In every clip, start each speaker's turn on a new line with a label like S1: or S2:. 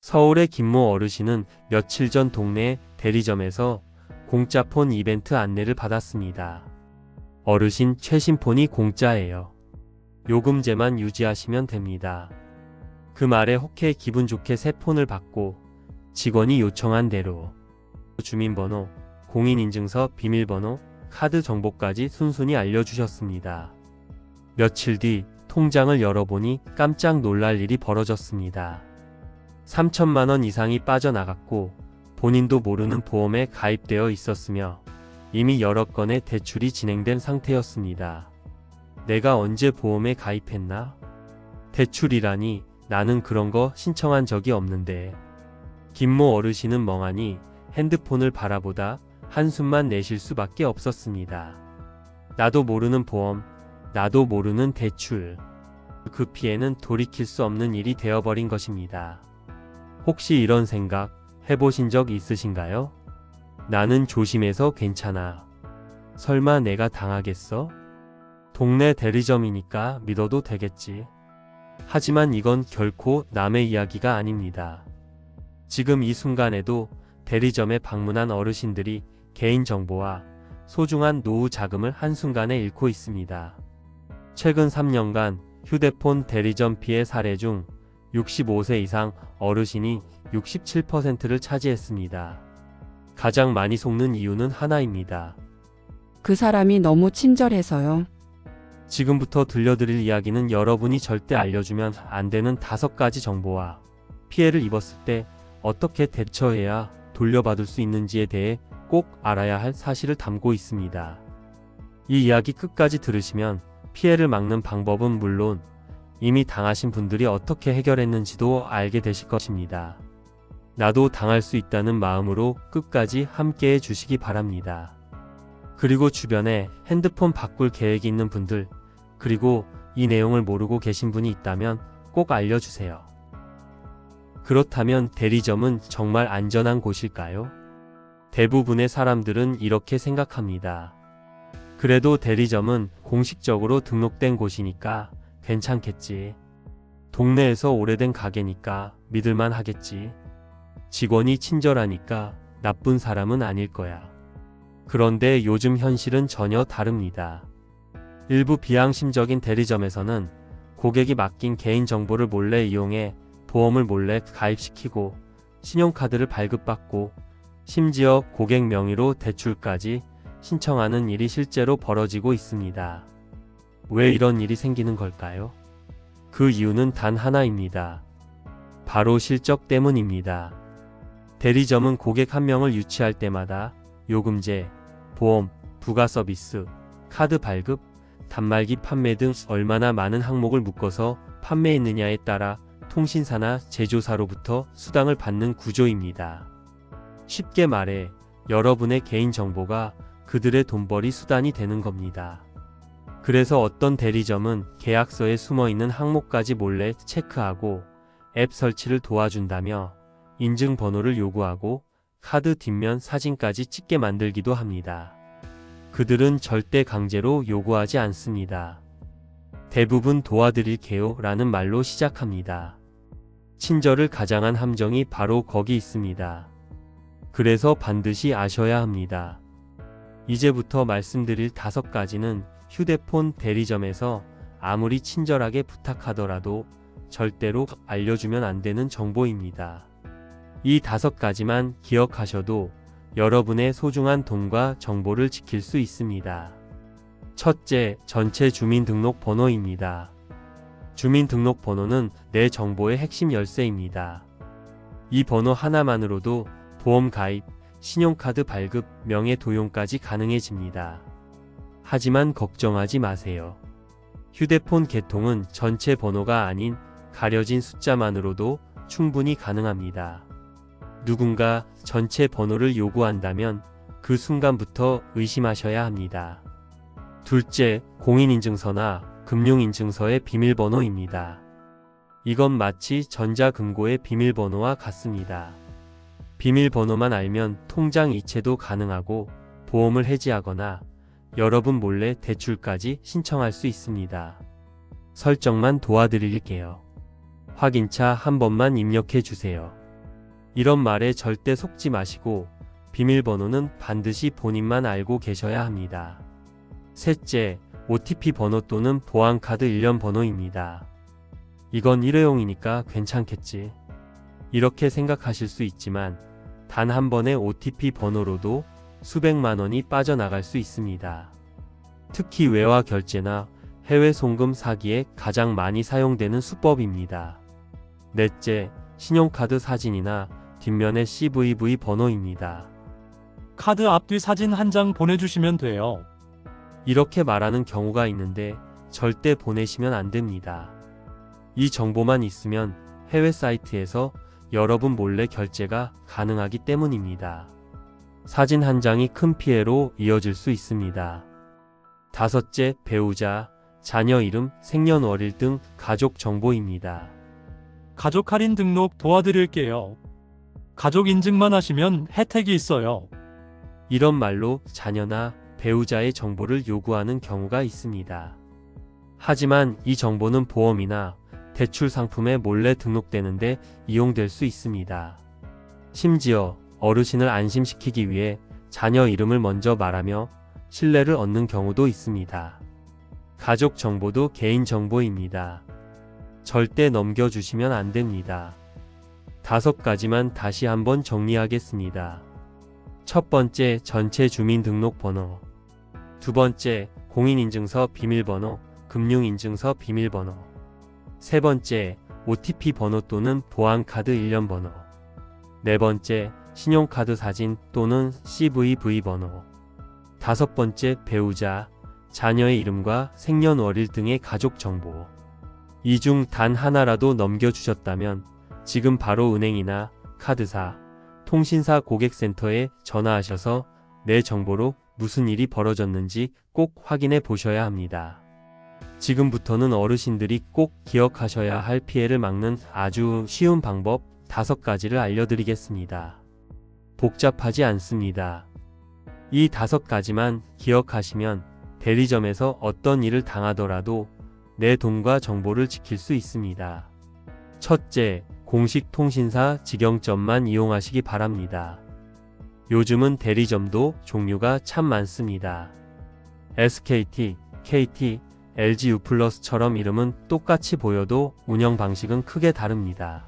S1: 서울의 김모 어르신은 며칠 전 동네 대리점에서 공짜 폰 이벤트 안내를 받았습니다. 어르신 최신 폰이 공짜예요. 요금제만 유지하시면 됩니다. 그 말에 혹해 기분 좋게 새 폰을 받고 직원이 요청한 대로 주민번호, 공인인증서, 비밀번호, 카드 정보까지 순순히 알려주셨습니다. 며칠 뒤 통장을 열어보니 깜짝 놀랄 일이 벌어졌습니다. 3천만 원 이상이 빠져나갔고 본인도 모르는 보험에 가입되어 있었으며 이미 여러 건의 대출이 진행된 상태였습니다. 내가 언제 보험에 가입했나? 대출이라니 나는 그런 거 신청한 적이 없는데. 김모 어르신은 멍하니 핸드폰을 바라보다 한숨만 내쉴 수밖에 없었습니다. 나도 모르는 보험, 나도 모르는 대출. 그 피해는 돌이킬 수 없는 일이 되어버린 것입니다. 혹시 이런 생각 해보신 적 있으신가요? 나는 조심해서 괜찮아. 설마 내가 당하겠어? 동네 대리점이니까 믿어도 되겠지. 하지만 이건 결코 남의 이야기가 아닙니다. 지금 이 순간에도 대리점에 방문한 어르신들이 개인정보와 소중한 노후 자금을 한순간에 잃고 있습니다. 최근 3년간 휴대폰 대리점 피해 사례 중 65세 이상 어르신이 67%를 차지했습니다. 가장 많이 속는 이유는 하나입니다.
S2: 그 사람이 너무 친절해서요.
S1: 지금부터 들려드릴 이야기는 여러분이 절대 알려주면 안 되는 5가지 정보와 피해를 입었을 때 어떻게 대처해야 돌려받을 수 있는지에 대해 꼭 알아야 할 사실을 담고 있습니다. 이 이야기 끝까지 들으시면 피해를 막는 방법은 물론 이미 당하신 분들이 어떻게 해결했는지도 알게 되실 것입니다. 나도 당할 수 있다는 마음으로 끝까지 함께 해주시기 바랍니다. 그리고 주변에 핸드폰 바꿀 계획이 있는 분들, 그리고 이 내용을 모르고 계신 분이 있다면 꼭 알려주세요. 그렇다면 대리점은 정말 안전한 곳일까요? 대부분의 사람들은 이렇게 생각합니다. 그래도 대리점은 공식적으로 등록된 곳이니까 괜찮겠지. 동네에서 오래된 가게니까 믿을만 하겠지. 직원이 친절하니까 나쁜 사람은 아닐 거야. 그런데 요즘 현실은 전혀 다릅니다. 일부 비양심적인 대리점에서는 고객이 맡긴 개인정보를 몰래 이용해 보험을 몰래 가입시키고 신용카드를 발급받고 심지어 고객 명의로 대출까지 신청하는 일이 실제로 벌어지고 있습니다. 왜 이런 일이 생기는 걸까요? 그 이유는 단 하나입니다. 바로 실적 때문입니다. 대리점은 고객 한 명을 유치할 때마다 요금제, 보험, 부가 서비스, 카드 발급, 단말기 판매 등 얼마나 많은 항목을 묶어서 판매했느냐에 따라 통신사나 제조사로부터 수당을 받는 구조입니다. 쉽게 말해 여러분의 개인정보가 그들의 돈벌이 수단이 되는 겁니다. 그래서 어떤 대리점은 계약서에 숨어있는 항목까지 몰래 체크하고 앱 설치를 도와준다며 인증번호를 요구하고 카드 뒷면 사진까지 찍게 만들기도 합니다. 그들은 절대 강제로 요구하지 않습니다. 대부분 도와드릴게요 라는 말로 시작합니다. 친절을 가장한 함정이 바로 거기 있습니다. 그래서 반드시 아셔야 합니다. 이제부터 말씀드릴 5가지는 휴대폰 대리점에서 아무리 친절하게 부탁하더라도 절대로 알려주면 안 되는 정보입니다. 이 5가지만 기억하셔도 여러분의 소중한 돈과 정보를 지킬 수 있습니다. 첫째, 전체 주민등록번호입니다. 주민등록번호는 내 정보의 핵심 열쇠입니다. 이 번호 하나만으로도 보험 가입, 신용카드 발급, 명예 도용까지 가능해집니다. 하지만 걱정하지 마세요. 휴대폰 개통은 전체 번호가 아닌 가려진 숫자만으로도 충분히 가능합니다. 누군가 전체 번호를 요구한다면 그 순간부터 의심하셔야 합니다. 둘째, 공인인증서나 금융인증서의 비밀번호입니다. 이건 마치 전자금고의 비밀번호와 같습니다. 비밀번호만 알면 통장 이체도 가능하고 보험을 해지하거나 여러분 몰래 대출까지 신청할 수 있습니다. 설정만 도와드릴게요. 확인차 한 번만 입력해 주세요. 이런 말에 절대 속지 마시고 비밀번호는 반드시 본인만 알고 계셔야 합니다. 셋째, OTP 번호 또는 보안카드 일련 번호입니다. 이건 일회용이니까 괜찮겠지. 이렇게 생각하실 수 있지만 단 한 번의 OTP 번호로도 수백만 원이 빠져나갈 수 있습니다. 특히 외화 결제나 해외 송금 사기에 가장 많이 사용되는 수법입니다. 넷째, 신용카드 사진이나 뒷면의 CVV 번호입니다.
S3: 카드 앞뒤 사진 한 장 보내주시면 돼요.
S1: 이렇게 말하는 경우가 있는데 절대 보내시면 안 됩니다. 이 정보만 있으면 해외 사이트에서 여러분 몰래 결제가 가능하기 때문입니다. 사진 한 장이 큰 피해로 이어질 수 있습니다. 다섯째, 배우자, 자녀 이름, 생년월일 등 가족 정보입니다.
S3: 가족 할인 등록 도와드릴게요. 가족 인증만 하시면 혜택이 있어요.
S1: 이런 말로 자녀나 배우자의 정보를 요구하는 경우가 있습니다. 하지만 이 정보는 보험이나 대출 상품에 몰래 등록되는데 이용될 수 있습니다. 심지어 어르신을 안심시키기 위해 자녀 이름을 먼저 말하며 신뢰를 얻는 경우도 있습니다. 가족 정보도 개인 정보입니다. 절대 넘겨주시면 안 됩니다. 5가지만 다시 한번 정리하겠습니다. 첫 번째, 전체 주민등록번호. 두 번째, 공인인증서 비밀번호, 금융인증서 비밀번호. 세 번째, OTP 번호 또는 보안카드 일련 번호. 네 번째, 신용카드 사진 또는 CVV 번호. 다섯 번째, 배우자, 자녀의 이름과 생년월일 등의 가족 정보. 이 중 단 하나라도 넘겨주셨다면 지금 바로 은행이나 카드사, 통신사 고객센터에 전화하셔서 내 정보로 무슨 일이 벌어졌는지 꼭 확인해 보셔야 합니다. 지금부터는 어르신들이 꼭 기억하셔야 할 피해를 막는 아주 쉬운 방법 5가지를 알려드리겠습니다. 복잡하지 않습니다. 이 5가지만 기억하시면 대리점에서 어떤 일을 당하더라도 내 돈과 정보를 지킬 수 있습니다. 첫째, 공식 통신사 직영점만 이용하시기 바랍니다. 요즘은 대리점도 종류가 참 많습니다. SKT, KT, LG U+처럼 이름은 똑같이 보여도 운영 방식은 크게 다릅니다.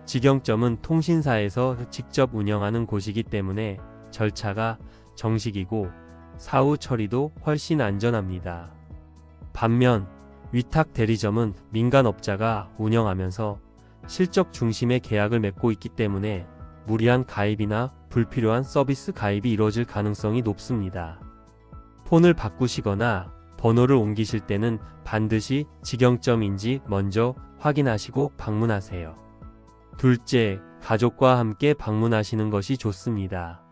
S1: 직영점은 통신사에서 직접 운영하는 곳이기 때문에 절차가 정식이고 사후 처리도 훨씬 안전합니다. 반면 위탁 대리점은 민간업자가 운영하면서 실적 중심의 계약을 맺고 있기 때문에 무리한 가입이나 불필요한 서비스 가입이 이루어질 가능성이 높습니다. 폰을 바꾸시거나 번호를 옮기실 때는 반드시 직영점인지 먼저 확인하시고 방문하세요. 둘째, 가족과 함께 방문하시는 것이 좋습니다.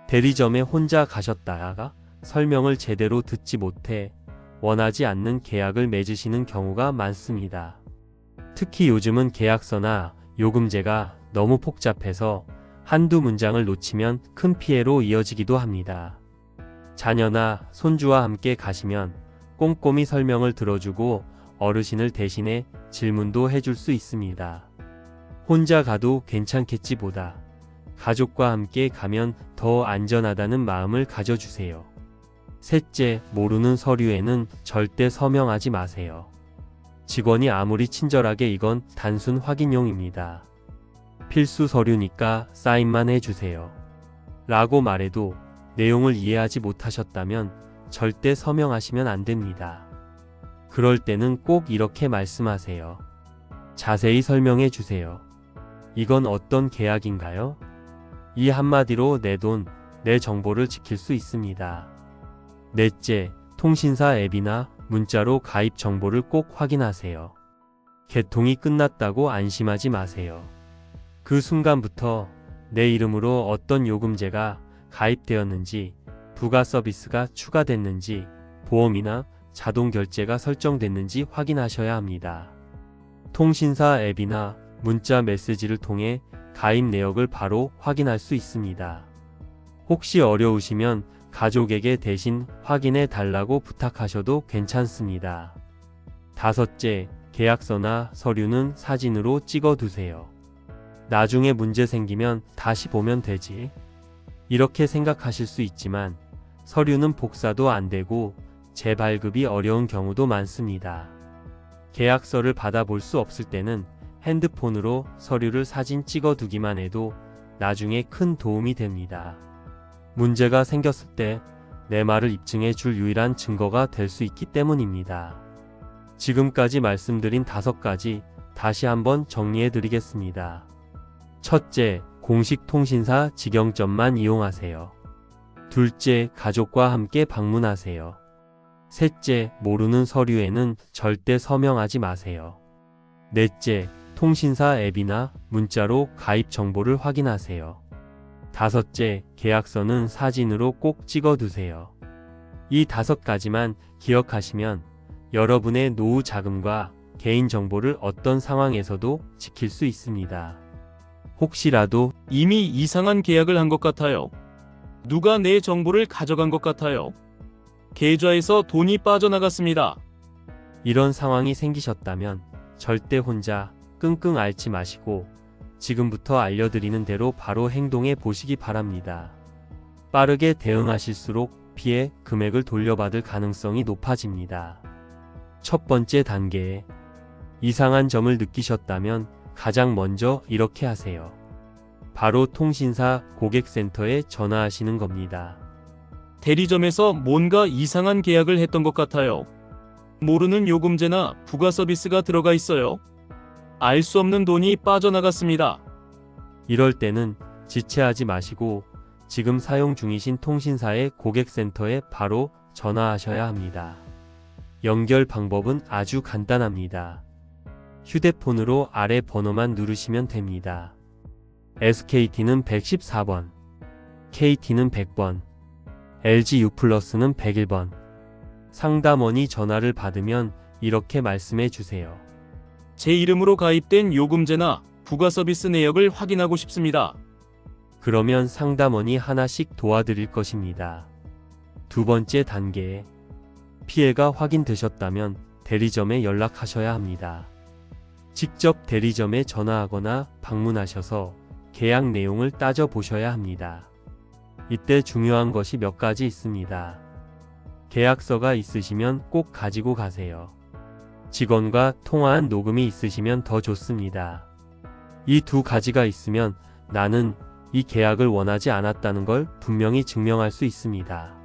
S1: 대리점에 혼자 가셨다가 설명을 제대로 듣지 못해 원하지 않는 계약을 맺으시는 경우가 많습니다. 특히 요즘은 계약서나 요금제가 너무 복잡해서 한두 문장을 놓치면 큰 피해로 이어지기도 합니다. 자녀나 손주와 함께 가시면 꼼꼼히 설명을 들어주고 어르신을 대신해 질문도 해줄 수 있습니다. 혼자 가도 괜찮겠지 보다 가족과 함께 가면 더 안전하다는 마음을 가져주세요. 셋째, 모르는 서류에는 절대 서명하지 마세요. 직원이 아무리 친절하게 이건 단순 확인용입니다. 필수 서류니까 사인만 해주세요. 라고 말해도 내용을 이해하지 못하셨다면 절대 서명하시면 안 됩니다. 그럴 때는 꼭 이렇게 말씀하세요. 자세히 설명해 주세요. 이건 어떤 계약인가요? 이 한마디로 내 돈, 내 정보를 지킬 수 있습니다. 넷째, 통신사 앱이나 문자로 가입 정보를 꼭 확인하세요. 개통이 끝났다고 안심하지 마세요. 그 순간부터 내 이름으로 어떤 요금제가 가입되었는지, 부가 서비스가 추가됐는지, 보험이나 자동 결제가 설정됐는지 확인하셔야 합니다. 통신사 앱이나 문자 메시지를 통해 가입 내역을 바로 확인할 수 있습니다. 혹시 어려우시면 가족에게 대신 확인해 달라고 부탁하셔도 괜찮습니다. 다섯째, 계약서나 서류는 사진으로 찍어 두세요. 나중에 문제 생기면 다시 보면 되지. 이렇게 생각하실 수 있지만 서류는 복사도 안 되고 재발급이 어려운 경우도 많습니다. 계약서를 받아볼 수 없을 때는 핸드폰으로 서류를 사진 찍어 두기만 해도 나중에 큰 도움이 됩니다. 문제가 생겼을 때 내 말을 입증해 줄 유일한 증거가 될 수 있기 때문입니다. 지금까지 말씀드린 5가지 다시 한번 정리해 드리겠습니다. 첫째, 공식 통신사 직영점만 이용하세요. 둘째, 가족과 함께 방문하세요. 셋째, 모르는 서류에는 절대 서명하지 마세요. 넷째, 통신사 앱이나 문자로 가입 정보를 확인하세요. 다섯째, 계약서는 사진으로 꼭 찍어 두세요. 이 5가지만 기억하시면 여러분의 노후 자금과 개인정보를 어떤 상황에서도 지킬 수 있습니다. 혹시라도
S4: 이미 이상한 계약을 한 것 같아요. 누가 내 정보를 가져간 것 같아요. 계좌에서 돈이 빠져나갔습니다.
S1: 이런 상황이 생기셨다면 절대 혼자 끙끙 앓지 마시고 지금부터 알려드리는 대로 바로 행동해 보시기 바랍니다. 빠르게 대응하실수록 피해 금액을 돌려받을 가능성이 높아집니다. 첫 번째 단계에 이상한 점을 느끼셨다면 가장 먼저 이렇게 하세요. 바로 통신사 고객센터에 전화하시는 겁니다.
S4: 대리점에서 뭔가 이상한 계약을 했던 것 같아요. 모르는 요금제나 부가 서비스가 들어가 있어요. 알 수 없는 돈이 빠져나갔습니다.
S1: 이럴 때는 지체하지 마시고 지금 사용 중이신 통신사의 고객센터에 바로 전화하셔야 합니다. 연결 방법은 아주 간단합니다. 휴대폰으로 아래 번호만 누르시면 됩니다. SKT는 114번, KT는 100번, LG유플러스는 101번. 상담원이 전화를 받으면 이렇게 말씀해 주세요.
S4: 제 이름으로 가입된 요금제나 부가 서비스 내역을 확인하고 싶습니다.
S1: 그러면 상담원이 하나씩 도와드릴 것입니다. 두 번째 단계에 피해가 확인되셨다면 대리점에 연락하셔야 합니다. 직접 대리점에 전화하거나 방문하셔서 계약 내용을 따져보셔야 합니다. 이때 중요한 것이 몇 가지 있습니다. 계약서가 있으시면 꼭 가지고 가세요. 직원과 통화한 녹음이 있으시면 더 좋습니다. 이 2가지가 있으면 나는 이 계약을 원하지 않았다는 걸 분명히 증명할 수 있습니다.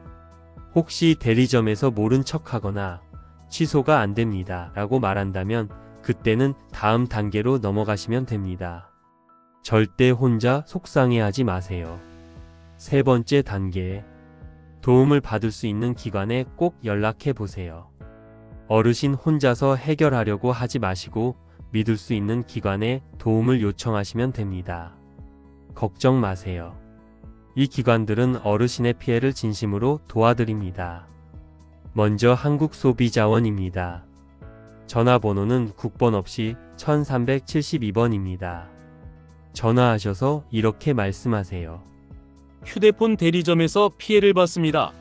S1: 혹시 대리점에서 모른 척하거나 취소가 안 됩니다 라고 말한다면 그때는 다음 단계로 넘어가시면 됩니다. 절대 혼자 속상해하지 마세요. 세 번째 단계에 도움을 받을 수 있는 기관에 꼭 연락해 보세요. 어르신 혼자서 해결하려고 하지 마시고 믿을 수 있는 기관에 도움을 요청하시면 됩니다. 걱정 마세요. 이 기관들은 어르신의 피해를 진심으로 도와드립니다. 먼저 한국소비자원입니다. 전화번호는 국번 없이 1372번입니다. 전화하셔서 이렇게 말씀하세요.
S4: 휴대폰 대리점에서 피해를 봤습니다.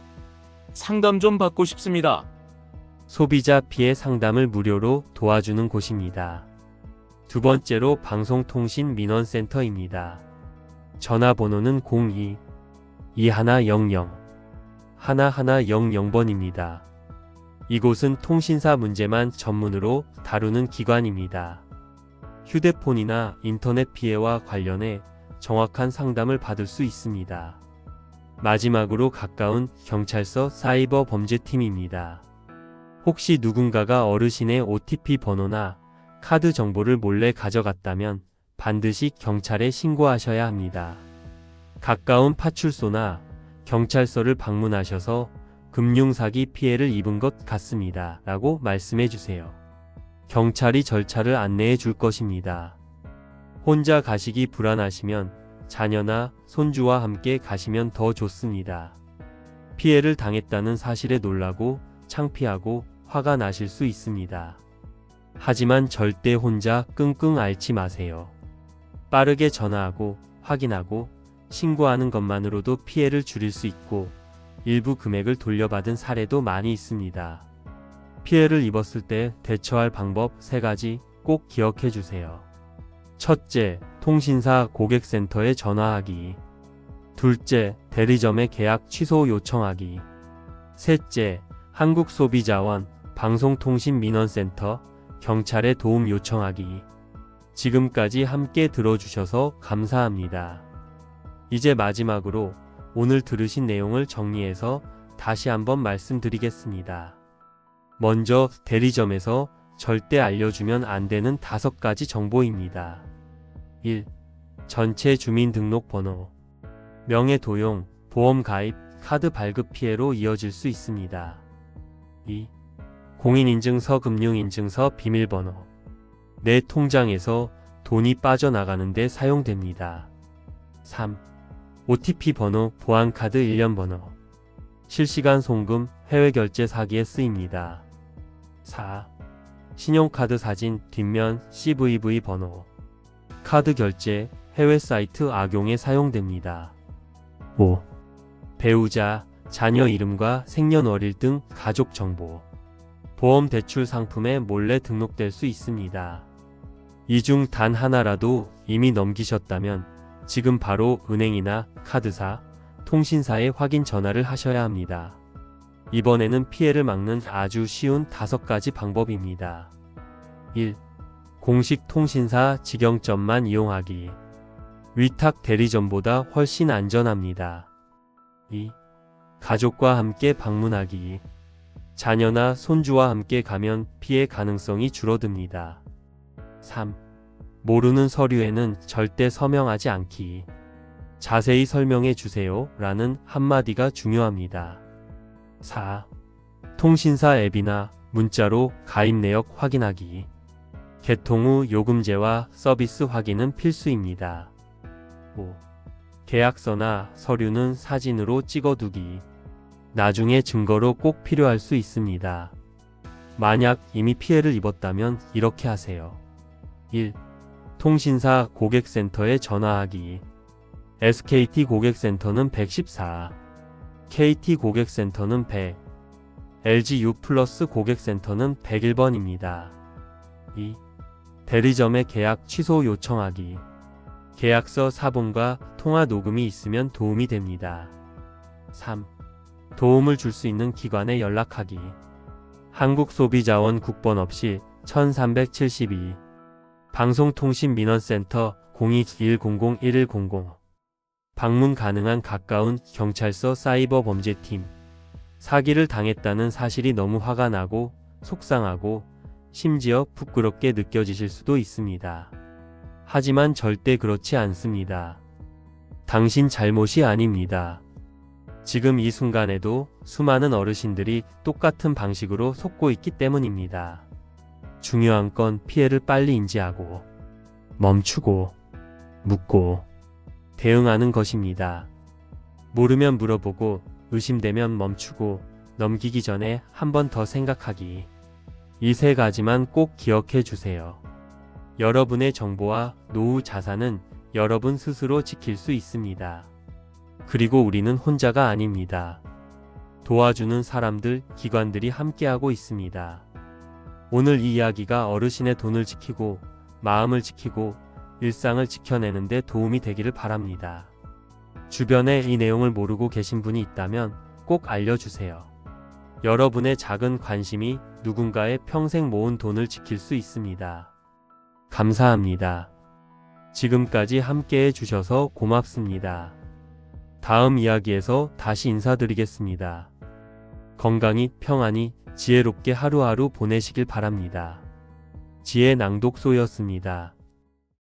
S4: 상담 좀 받고 싶습니다.
S1: 소비자 피해 상담을 무료로 도와주는 곳입니다. 두 번째로 방송통신민원센터입니다. 전화번호는 02-2100-1100번입니다. 이곳은 통신사 문제만 전문으로 다루는 기관입니다. 휴대폰이나 인터넷 피해와 관련해 정확한 상담을 받을 수 있습니다. 마지막으로 가까운 경찰서 사이버 범죄팀입니다. 혹시 누군가가 어르신의 OTP 번호나 카드 정보를 몰래 가져갔다면 반드시 경찰에 신고하셔야 합니다. 가까운 파출소나 경찰서를 방문하셔서 금융사기 피해를 입은 것 같습니다 라고 말씀해 주세요. 경찰이 절차를 안내해 줄 것입니다. 혼자 가시기 불안하시면 자녀나 손주와 함께 가시면 더 좋습니다. 피해를 당했다는 사실에 놀라고 창피하고 화가 나실 수 있습니다. 하지만 절대 혼자 끙끙 앓지 마세요. 빠르게 전화하고 확인하고 신고하는 것만으로도 피해를 줄일 수 있고 일부 금액을 돌려받은 사례도 많이 있습니다. 피해를 입었을 때 대처할 방법 3가지 꼭 기억해 주세요. 첫째, 통신사 고객센터에 전화하기. 둘째, 대리점의 계약 취소 요청하기. 셋째, 한국소비자원, 방송통신민원센터, 경찰에 도움 요청하기. 지금까지 함께 들어주셔서 감사합니다. 이제 마지막으로 오늘 들으신 내용을 정리해서 다시 한번 말씀드리겠습니다. 먼저 대리점에서 절대 알려주면 안 되는 5가지 정보입니다. 1. 전체 주민등록번호. 명의 도용, 보험 가입, 카드 발급 피해로 이어질 수 있습니다. 2. 공인인증서, 금융인증서, 비밀번호. 내 통장에서 돈이 빠져나가는데 사용됩니다. 3. OTP 번호, 보안카드 일련 번호. 실시간 송금, 해외 결제 사기에 쓰입니다. 4. 신용카드 사진, 뒷면, CVV 번호. 카드 결제, 해외 사이트 악용에 사용됩니다. 5. 배우자, 자녀 이름과 생년월일 등 가족 정보. 보험 대출 상품에 몰래 등록될 수 있습니다. 이 중 단 하나라도 이미 넘기셨다면 지금 바로 은행이나 카드사, 통신사에 확인 전화를 하셔야 합니다. 이번에는 피해를 막는 아주 쉬운 5가지 방법입니다. 1. 공식 통신사 직영점만 이용하기. 위탁 대리점보다 훨씬 안전합니다. 2. 가족과 함께 방문하기. 자녀나 손주와 함께 가면 피해 가능성이 줄어듭니다. 3. 모르는 서류에는 절대 서명하지 않기. 자세히 설명해 주세요 라는 한마디가 중요합니다. 4. 통신사 앱이나 문자로 가입 내역 확인하기. 개통 후 요금제와 서비스 확인은 필수입니다. 5. 계약서나 서류는 사진으로 찍어두기. 나중에 증거로 꼭 필요할 수 있습니다. 만약 이미 피해를 입었다면 이렇게 하세요. 1. 통신사 고객센터에 전화하기. SKT 고객센터는 114, KT 고객센터는 100, LG U+ 고객센터는 101번입니다. 2. 대리점의 계약 취소 요청하기. 계약서 사본과 통화 녹음이 있으면 도움이 됩니다. 3. 도움을 줄 수 있는 기관에 연락하기. 한국소비자원 국번 없이 1372, 방송통신민원센터 02-100-1100, 방문 가능한 가까운 경찰서 사이버범죄팀. 사기를 당했다는 사실이 너무 화가 나고 속상하고 심지어 부끄럽게 느껴지실 수도 있습니다. 하지만 절대 그렇지 않습니다. 당신 잘못이 아닙니다. 지금 이 순간에도 수많은 어르신들이 똑같은 방식으로 속고 있기 때문입니다. 중요한 건 피해를 빨리 인지하고 멈추고 묻고 대응하는 것입니다. 모르면 물어보고 의심되면 멈추고 넘기기 전에 한 번 더 생각하기. 이 3가지만 꼭 기억해 주세요. 여러분의 정보와 노후 자산은 여러분 스스로 지킬 수 있습니다. 그리고 우리는 혼자가 아닙니다. 도와주는 사람들, 기관들이 함께하고 있습니다. 오늘 이 이야기가 어르신의 돈을 지키고 마음을 지키고 일상을 지켜내는데 도움이 되기를 바랍니다. 주변에 이 내용을 모르고 계신 분이 있다면 꼭 알려주세요. 여러분의 작은 관심이 누군가의 평생 모은 돈을 지킬 수 있습니다. 감사합니다. 지금까지 함께해 주셔서 고맙습니다. 다음 이야기에서 다시 인사드리겠습니다. 건강히 평안히 지혜롭게 하루하루 보내시길 바랍니다. 지혜 낭독소였습니다.